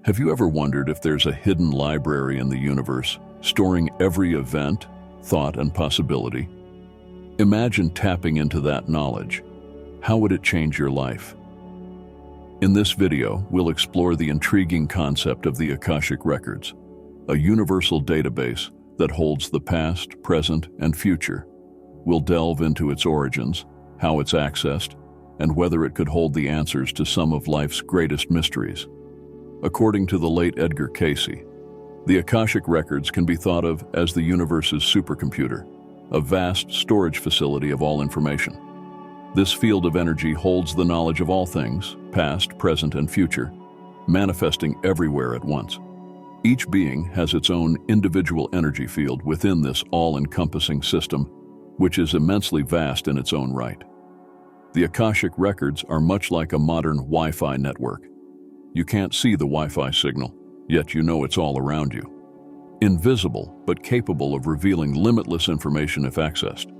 Have you ever wondered if there's a hidden library in the universe, storing every event, thought, and possibility? Imagine tapping into that knowledge. How would it change your life? In this video, we'll explore the intriguing concept of the Akashic Records, a universal database that holds the past, present, and future. We'll delve into its origins, how it's accessed, and whether it could hold the answers to some of life's greatest mysteries. According to the late Edgar Cayce, the Akashic Records can be thought of as the universe's supercomputer, a vast storage facility of all information. This field of energy holds the knowledge of all things, past, present, and future, manifesting everywhere at once. Each being has its own individual energy field within this all-encompassing system, which is immensely vast in its own right. The Akashic Records are much like a modern Wi-Fi network. You can't see the Wi-Fi signal, yet you know it's all around you. Invisible, but capable of revealing limitless information if accessed.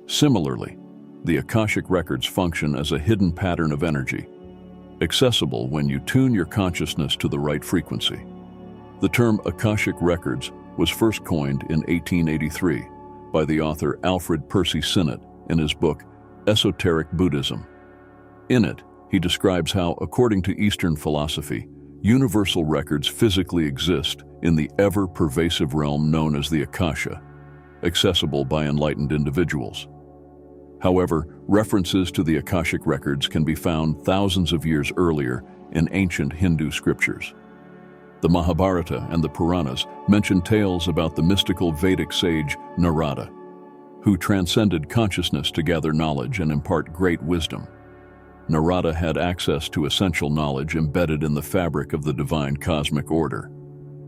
Similarly, the Akashic Records function as a hidden pattern of energy, accessible when you tune your consciousness to the right frequency. The term Akashic Records was first coined in 1883 by the author Alfred Percy Sinnett in his book Esoteric Buddhism. In it, he describes how, according to Eastern philosophy, universal records physically exist in the ever-pervasive realm known as the Akasha, accessible by enlightened individuals. However, references to the Akashic Records can be found thousands of years earlier in ancient Hindu scriptures. The Mahabharata and the Puranas mention tales about the mystical Vedic sage Narada, who transcended consciousness to gather knowledge and impart great wisdom. Narada had access to essential knowledge embedded in the fabric of the divine cosmic order,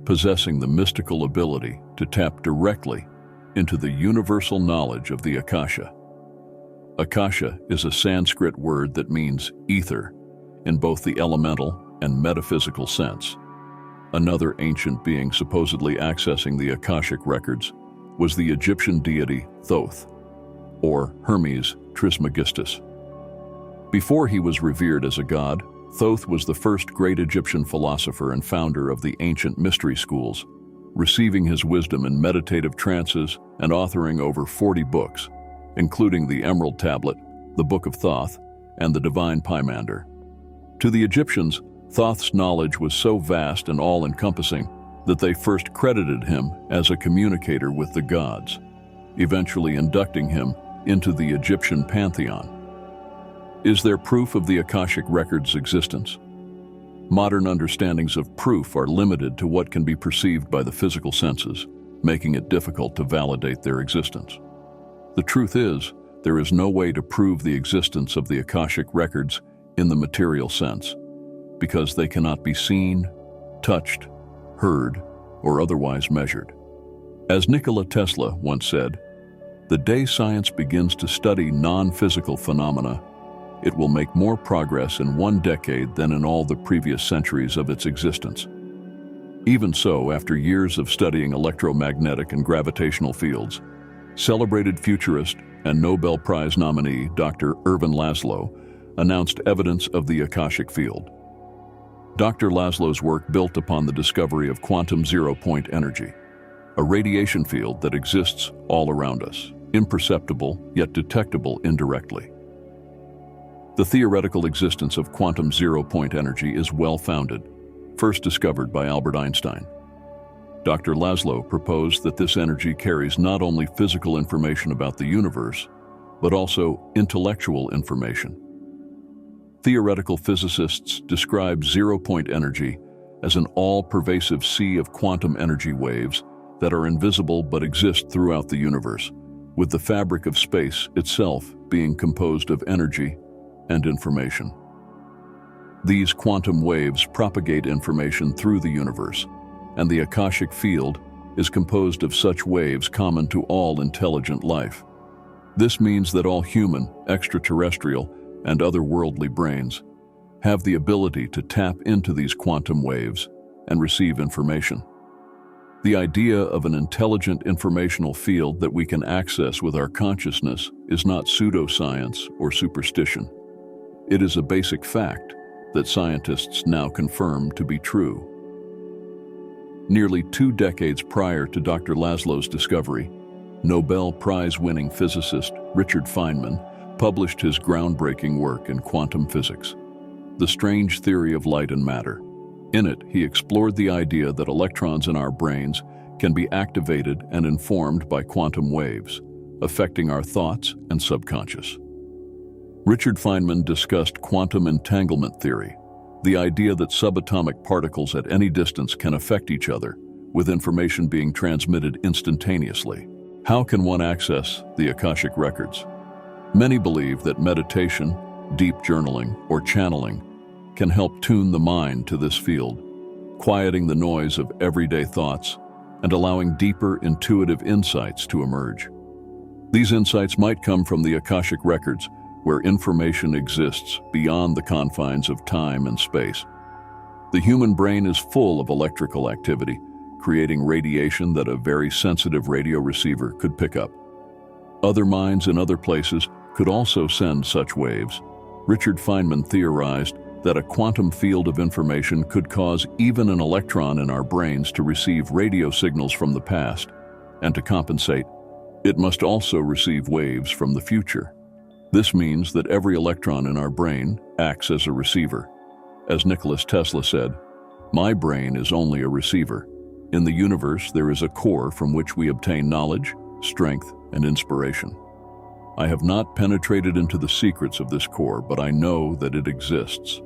possessing the mystical ability to tap directly into the universal knowledge of the Akasha. Akasha is a Sanskrit word that means ether in both the elemental and metaphysical sense. Another ancient being supposedly accessing the Akashic Records was the Egyptian deity Thoth, or Hermes Trismegistus. Before he was revered as a god, Thoth was the first great Egyptian philosopher and founder of the ancient mystery schools, receiving his wisdom in meditative trances and authoring over 40 books, including the Emerald Tablet, the Book of Thoth, and the Divine Pymander. To the Egyptians, Thoth's knowledge was so vast and all-encompassing that they first credited him as a communicator with the gods, eventually inducting him into the Egyptian pantheon. Is there proof of the Akashic Records' existence? Modern understandings of proof are limited to what can be perceived by the physical senses, making it difficult to validate their existence. The truth is, there is no way to prove the existence of the Akashic Records in the material sense, because they cannot be seen, touched, heard, or otherwise measured. As Nikola Tesla once said, "The day science begins to study non-physical phenomena, it will make more progress in one decade than in all the previous centuries of its existence." Even so, after years of studying electromagnetic and gravitational fields, celebrated futurist and Nobel Prize nominee Dr. Ervin Laszlo announced evidence of the Akashic field. Dr. Laszlo's work built upon the discovery of quantum zero-point energy, a radiation field that exists all around us, imperceptible yet detectable indirectly. The theoretical existence of quantum zero-point energy is well-founded, first discovered by Albert Einstein. Dr. Laszlo proposed that this energy carries not only physical information about the universe, but also intellectual information. Theoretical physicists describe zero-point energy as an all-pervasive sea of quantum energy waves that are invisible but exist throughout the universe, with the fabric of space itself being composed of energy and information. These quantum waves propagate information through the universe, and the Akashic field is composed of such waves common to all intelligent life. This means that all human, extraterrestrial, and otherworldly brains have the ability to tap into these quantum waves and receive information. The idea of an intelligent informational field that we can access with our consciousness is not pseudoscience or superstition. It is a basic fact that scientists now confirm to be true. Nearly 2 decades prior to Dr. Laszlo's discovery, Nobel Prize-winning physicist Richard Feynman published his groundbreaking work in quantum physics, The Strange Theory of Light and Matter. In it, he explored the idea that electrons in our brains can be activated and informed by quantum waves, affecting our thoughts and subconscious. Richard Feynman discussed quantum entanglement theory, the idea that subatomic particles at any distance can affect each other, with information being transmitted instantaneously. How can one access the Akashic Records? Many believe that meditation, deep journaling, or channeling can help tune the mind to this field, quieting the noise of everyday thoughts and allowing deeper intuitive insights to emerge. These insights might come from the Akashic Records, where information exists beyond the confines of time and space. The human brain is full of electrical activity, creating radiation that a very sensitive radio receiver could pick up. Other minds in other places could also send such waves. Richard Feynman theorized that a quantum field of information could cause even an electron in our brains to receive radio signals from the past, and to compensate, it must also receive waves from the future. This means that every electron in our brain acts as a receiver. As Nikola Tesla said, "My brain is only a receiver. In the universe, there is a core from which we obtain knowledge, strength, and inspiration. I have not penetrated into the secrets of this core, but I know that it exists."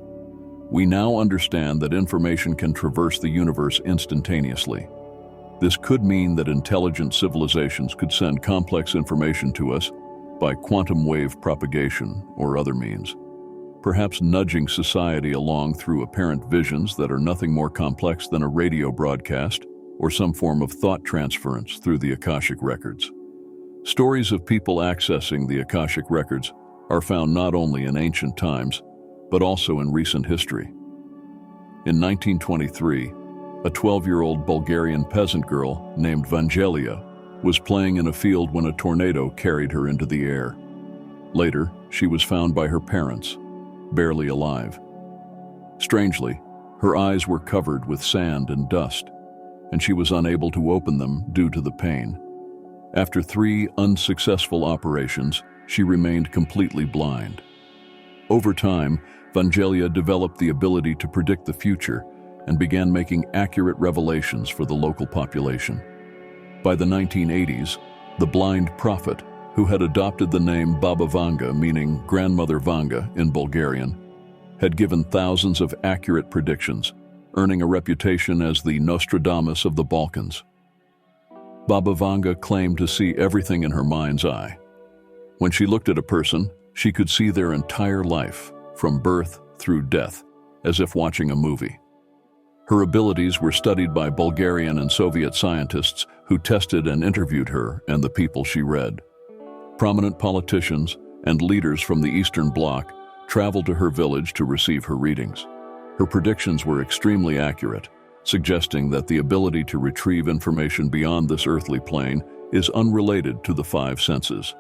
We now understand that information can traverse the universe instantaneously. This could mean that intelligent civilizations could send complex information to us by quantum wave propagation or other means, perhaps nudging society along through apparent visions that are nothing more complex than a radio broadcast or some form of thought transference through the Akashic Records. Stories of people accessing the Akashic Records are found not only in ancient times, but also in recent history. In 1923, a 12-year-old Bulgarian peasant girl named Vangelia was playing in a field when a tornado carried her into the air. Later, she was found by her parents, barely alive. Strangely, her eyes were covered with sand and dust, and she was unable to open them due to the pain. After 3 unsuccessful operations, she remained completely blind. Over time, Vangelia developed the ability to predict the future and began making accurate revelations for the local population. By the 1980s, the blind prophet, who had adopted the name Baba Vanga, meaning Grandmother Vanga in Bulgarian, had given thousands of accurate predictions, earning a reputation as the Nostradamus of the Balkans. Baba Vanga claimed to see everything in her mind's eye. When she looked at a person, she could see their entire life, from birth through death, as if watching a movie. Her abilities were studied by Bulgarian and Soviet scientists who tested and interviewed her and the people she read. Prominent politicians and leaders from the Eastern Bloc traveled to her village to receive her readings. Her predictions were extremely accurate, suggesting that the ability to retrieve information beyond this earthly plane is unrelated to the 5 senses.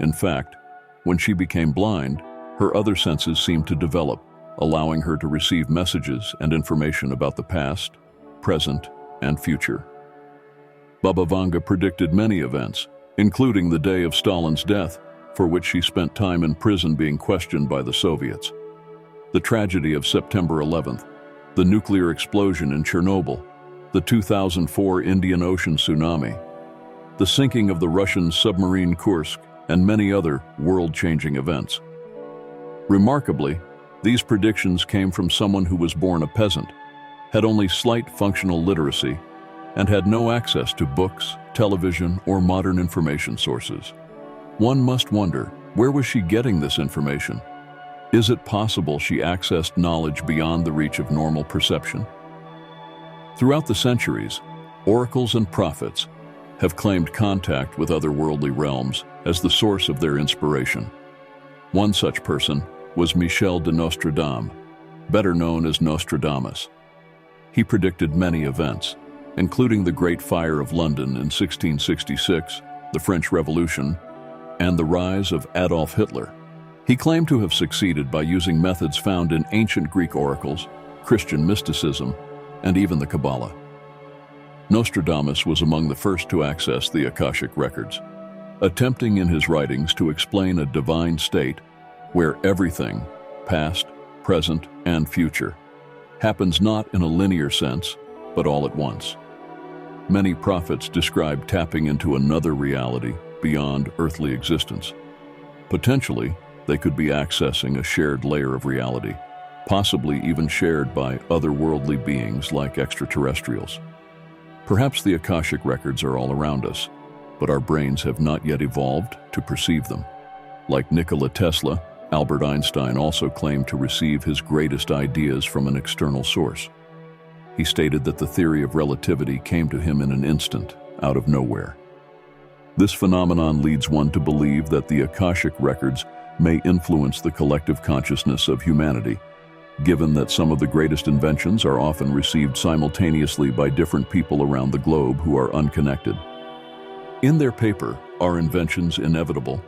In fact, when she became blind, her other senses seemed to develop, allowing her to receive messages and information about the past, present, and future. Baba Vanga predicted many events, including the day of Stalin's death, for which she spent time in prison being questioned by the Soviets, the tragedy of September 11th, the nuclear explosion in Chernobyl, the 2004 Indian Ocean tsunami, the sinking of the Russian submarine Kursk, and many other world-changing events. Remarkably, these predictions came from someone who was born a peasant, had only slight functional literacy, and had no access to books, television, or modern information sources. One must wonder, where was she getting this information? Is it possible she accessed knowledge beyond the reach of normal perception? Throughout the centuries, oracles and prophets have claimed contact with otherworldly realms as the source of their inspiration. One such person was Michel de Nostradam, better known as Nostradamus. He predicted many events, including the Great Fire of London in 1666, the French Revolution, and the rise of Adolf Hitler. He claimed to have succeeded by using methods found in ancient Greek oracles, Christian mysticism, and even the Kabbalah. Nostradamus was among the first to access the Akashic Records, attempting in his writings to explain a divine state where everything, past, present, and future, happens not in a linear sense, but all at once. Many prophets describe tapping into another reality beyond earthly existence. Potentially, they could be accessing a shared layer of reality, possibly even shared by otherworldly beings like extraterrestrials. Perhaps the Akashic Records are all around us, but our brains have not yet evolved to perceive them. Like Nikola Tesla, Albert Einstein also claimed to receive his greatest ideas from an external source. He stated that the theory of relativity came to him in an instant, out of nowhere. This phenomenon leads one to believe that the Akashic Records may influence the collective consciousness of humanity, given that some of the greatest inventions are often received simultaneously by different people around the globe who are unconnected. In their paper, Are Inventions Inevitable?,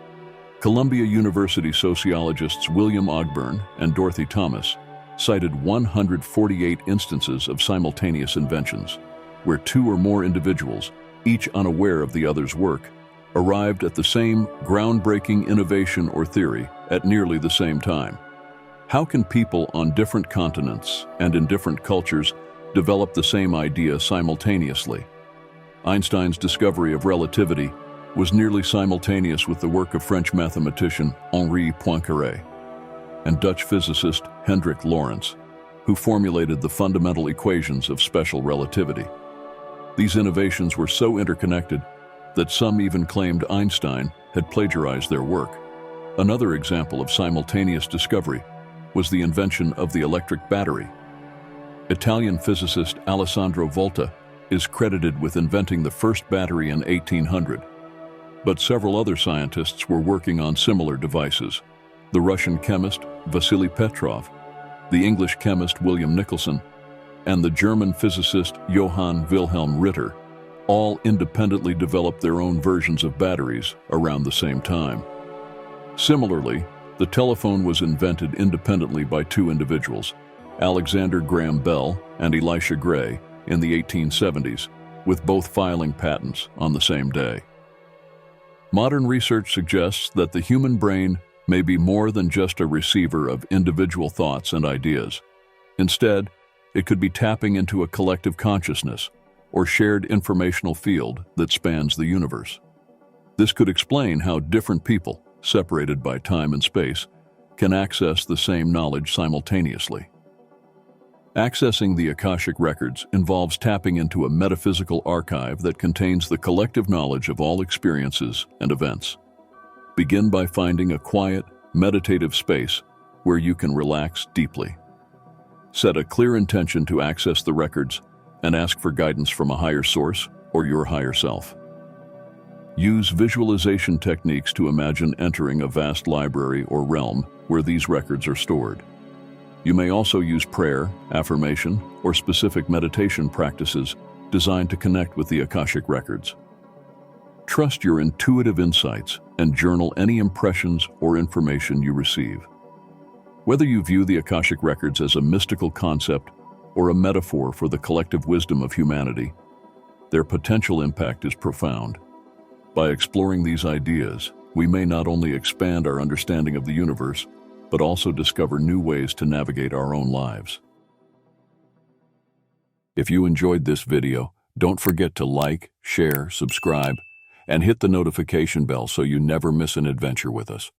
Columbia University sociologists William Ogburn and Dorothy Thomas cited 148 instances of simultaneous inventions, where two or more individuals, each unaware of the other's work, arrived at the same groundbreaking innovation or theory at nearly the same time. How can people on different continents and in different cultures develop the same idea simultaneously? Einstein's discovery of relativity was nearly simultaneous with the work of French mathematician Henri Poincaré and Dutch physicist Hendrik Lorentz, who formulated the fundamental equations of special relativity. These innovations were so interconnected that some even claimed Einstein had plagiarized their work. Another example of simultaneous discovery was the invention of the electric battery. Italian physicist Alessandro Volta is credited with inventing the first battery in 1800, but several other scientists were working on similar devices. The Russian chemist Vasily Petrov, the English chemist William Nicholson, and the German physicist Johann Wilhelm Ritter all independently developed their own versions of batteries around the same time. Similarly, the telephone was invented independently by two individuals, Alexander Graham Bell and Elisha Gray, in the 1870s, with both filing patents on the same day. Modern research suggests that the human brain may be more than just a receiver of individual thoughts and ideas. Instead, it could be tapping into a collective consciousness or shared informational field that spans the universe. This could explain how different people, separated by time and space, can access the same knowledge simultaneously. Accessing the Akashic Records involves tapping into a metaphysical archive that contains the collective knowledge of all experiences and events. Begin by finding a quiet, meditative space where you can relax deeply. Set a clear intention to access the records and ask for guidance from a higher source or your higher self. Use visualization techniques to imagine entering a vast library or realm where these records are stored. You may also use prayer, affirmation, or specific meditation practices designed to connect with the Akashic Records. Trust your intuitive insights and journal any impressions or information you receive. Whether you view the Akashic Records as a mystical concept or a metaphor for the collective wisdom of humanity, their potential impact is profound. By exploring these ideas, we may not only expand our understanding of the universe, but also discover new ways to navigate our own lives. If you enjoyed this video, don't forget to like, share, subscribe, and hit the notification bell so you never miss an adventure with us.